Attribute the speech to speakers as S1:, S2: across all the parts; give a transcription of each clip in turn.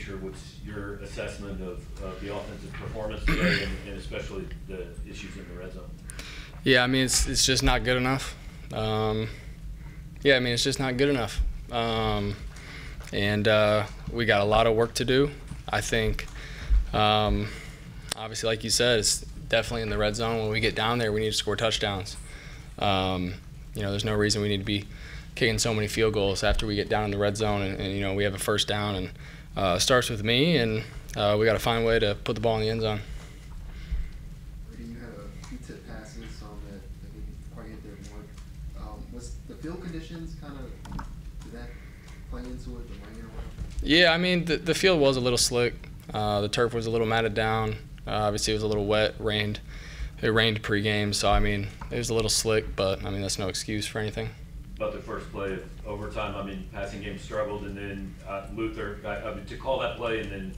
S1: picture, what's your assessment of the offensive performance today, and especially the issues in the red zone?
S2: Yeah, I mean, it's just not good enough. Yeah, I mean, it's just not good enough. And we got a lot of work to do. I think, obviously, like you said, it's definitely in the red zone. When we get down there, we need to score touchdowns. You know, there's no reason we need to be kicking so many field goals after we get down in the red zone and you know, we have a first down. And it starts with me, and we got to find a way to put the ball in the end zone.
S3: You had a few tip passes that didn't quite hit their mark. Was the field conditions kind of, did that play into it, the rain or whatever?
S2: Yeah, I mean, the field was a little slick. The turf was a little matted down. Obviously, it was a little wet, rained. It rained pregame, so, I mean, it was a little slick, but, I mean, that's no excuse for anything.
S1: About the first play of overtime, I mean, passing game struggled, and then Luther, I mean, to call that play and then,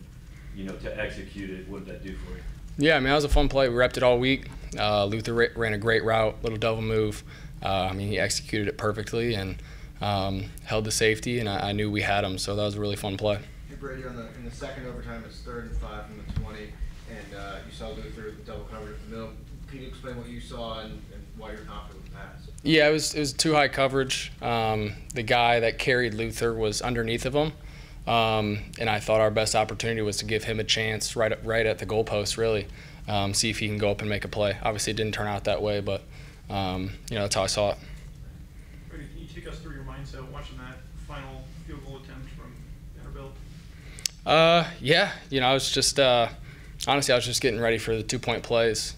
S1: you know, to execute it, what did that do for you?
S2: Yeah, I mean, that was a fun play. We repped it all week. Luther ran a great route, little double move. I mean, he executed it perfectly and held the safety, and I knew we had him, so that was a really fun play.
S4: Hey, Brady, in the second overtime, it's 3rd and 5 from the 20, and you saw Luther double covered in the middle. Can you explain what you saw and why you're confident with the pass?
S2: Yeah, it was too high coverage. The guy that carried Luther was underneath of him, and I thought our best opportunity was to give him a chance right at the goalpost, really, see if he can go up and make a play. Obviously, it didn't turn out that way, but you know, that's how I saw it.
S5: Brady, can you take us through your mindset watching that final field goal attempt from Vanderbilt?
S2: Yeah, you know, I was just honestly, I was just getting ready for the 2-point plays.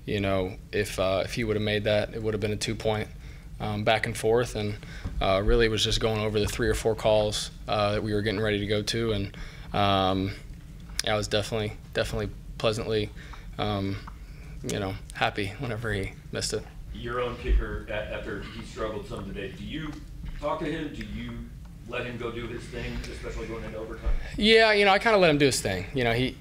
S2: You know, if he would have made that, it would have been a 2-point back and forth, and really it was just going over the 3 or 4 calls that we were getting ready to go to, and I was definitely pleasantly, you know, happy whenever he missed it.
S1: Your own kicker, after he struggled some today, do you talk to him? Do you let him go do his thing, especially going into overtime?
S2: Yeah, you know, I kind of let him do his thing. You know, he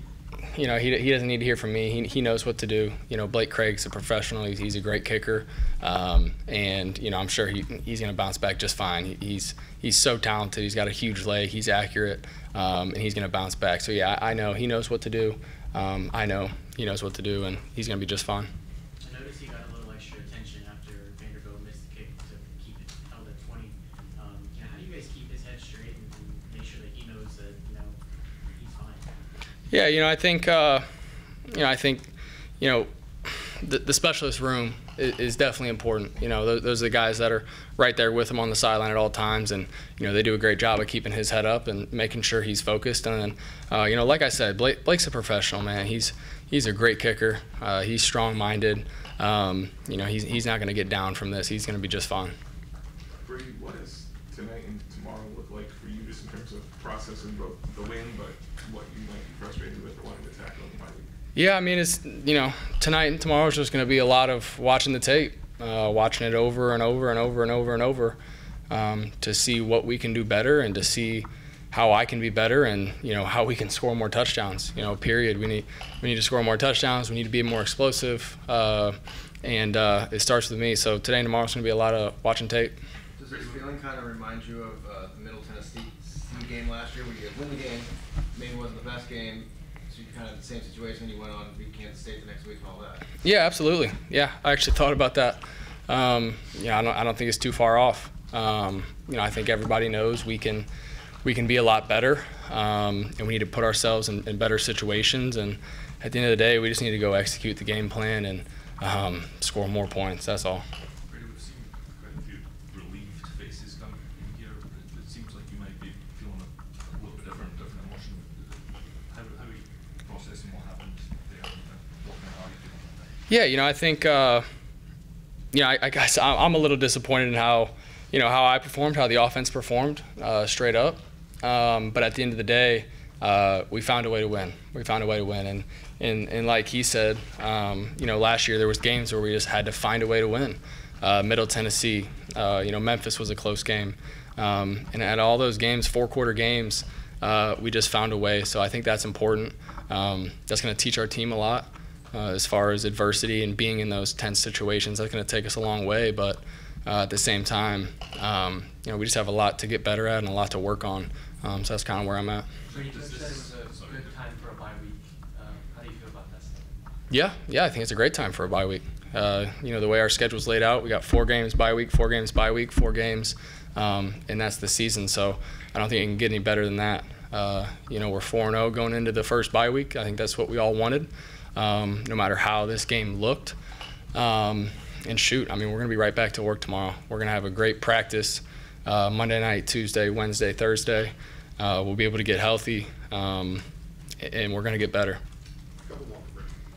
S2: doesn't need to hear from me. He knows what to do. You know, Blake Craig's a professional. He's a great kicker, and you know, I'm sure he's going to bounce back just fine. He's so talented. He's got a huge leg. He's accurate, and he's going to bounce back. So yeah, I know he knows what to do. I know he knows what to do, and he's going to be just fine.
S6: I noticed he got a little extra attention after Vanderbilt missed the kick to keep it held at 20. You know, how do you guys keep his head straight and make sure that he knows that, you know, he's fine?
S2: Yeah, you know, I think the specialist room is definitely important. You know, those are the guys that are right there with him on the sideline at all times, and you know, they do a great job of keeping his head up and making sure he's focused. And then, you know, like I said, Blake's a professional, man. He's a great kicker. He's strong-minded. You know, he's not going to get down from this. He's going to be just fine.
S7: Brady, what does tonight and tomorrow look like for you, just in terms of processing both the win, but what you might be frustrated with or wanting to tackle in the bye week?
S2: Yeah, I mean, it's, you know, tonight and tomorrow is just going to be a lot of watching the tape, watching it over and over and over and over and over, to see what we can do better and to see how I can be better and, you know, how we can score more touchdowns. You know, period. We need to score more touchdowns. We need to be more explosive, and it starts with me. So today and tomorrow is going to be a lot of watching tape.
S4: Does this feeling kind of remind you of the Middle Tennessee game last year, where you win the game, maybe it wasn't the best game, so you're kind of in the same situation, you went on to beat Kansas State the next week and all that?
S2: Yeah, absolutely. Yeah, I actually thought about that. You know, I don't think it's too far off. You know, I think everybody knows we can be a lot better, and we need to put ourselves in better situations. And at the end of the day, we just need to go execute the game plan and score more points. That's all.
S8: Brady, we've seen quite a few relieved faces come in here. It seems like you might be feeling a little bit different emotion. How do you processing what happened there? How are you feeling about that?
S2: Yeah, you know, I think, you know, I guess I'm a little disappointed in how I performed, how the offense performed, straight up. But at the end of the day, we found a way to win. We found a way to win, and like he said, you know, last year there was games where we just had to find a way to win. Middle Tennessee, you know, Memphis was a close game, and at all those games, 4-quarter games, we just found a way. So I think that's important. That's going to teach our team a lot as far as adversity and being in those tense situations. That's going to take us a long way, but at the same time, you know, we just have a lot to get better at and a lot to work on So that's kind of where I'm at.
S9: Brady Cook said it was a good time for a bye week. How do you feel about that stuff?
S2: Yeah, I think it's a great time for a bye week. The way our schedule's laid out, we got 4 games bye week, 4 games bye week, 4 games, and that's the season. So I don't think it can get any better than that. We're 4-0 going into the first bye week. I think that's what we all wanted, no matter how this game looked. And shoot, we're going to be right back to work tomorrow. We're going to have a great practice Monday night, Tuesday, Wednesday, Thursday. We'll be able to get healthy, and we're going to get better.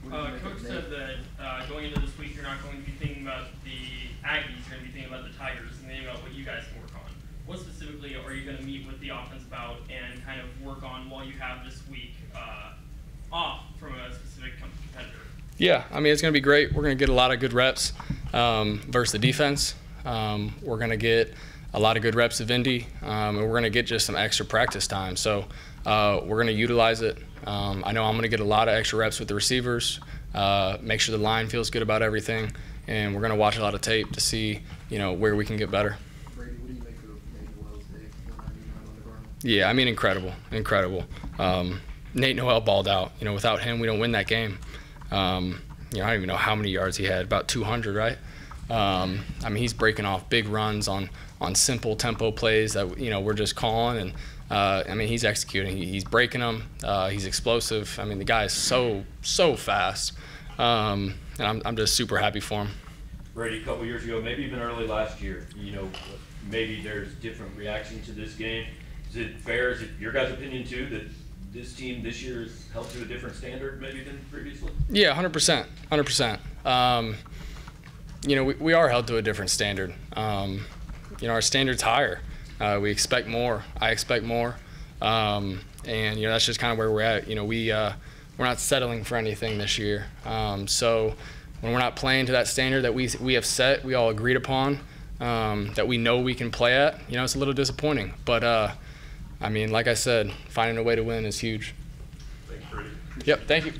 S10: Coach said that going into this week, you're not going to be thinking about the Aggies, you're going to be thinking about the Tigers and thinking about what you guys can work on. What specifically are you going to meet with the offense about and kind of work on while you have this week off from a specific competitor? Yeah,
S2: it's going to be great. We're going to get a lot of good reps versus the defense. We're going to get a lot of good reps at Vandy, and we're going to get just some extra practice time. So we're going to utilize it. I know I'm going to get a lot of extra reps with the receivers, make sure the line feels good about everything, and we're going to watch a lot of tape to see, where we can get better.
S3: Brady, what do you make of Nate Noel's day, 199 on the ground?
S2: Yeah, incredible. Nate Noel balled out. Without him, we don't win that game. I don't even know how many yards he had, about 200, right? He's breaking off big runs on simple tempo plays that, we're just calling, and he's executing. He's breaking them. He's explosive. The guy is so fast, and I'm just super happy for him.
S1: Brady, a couple years ago, maybe even early last year, maybe there's different reaction to this game. Is it fair, is it your guys' opinion too, that this team this year is held to a different standard maybe than previously?
S2: Yeah, 100%. We are held to a different standard. Our standard's higher. We expect more. I expect more. And that's just kind of where we're at. We're not settling for anything this year. So when we're not playing to that standard that we have set, we all agreed upon, that we know we can play at, it's a little disappointing. But like I said, finding a way to win is huge.
S7: Thanks, Brady.
S2: Yep, thank you.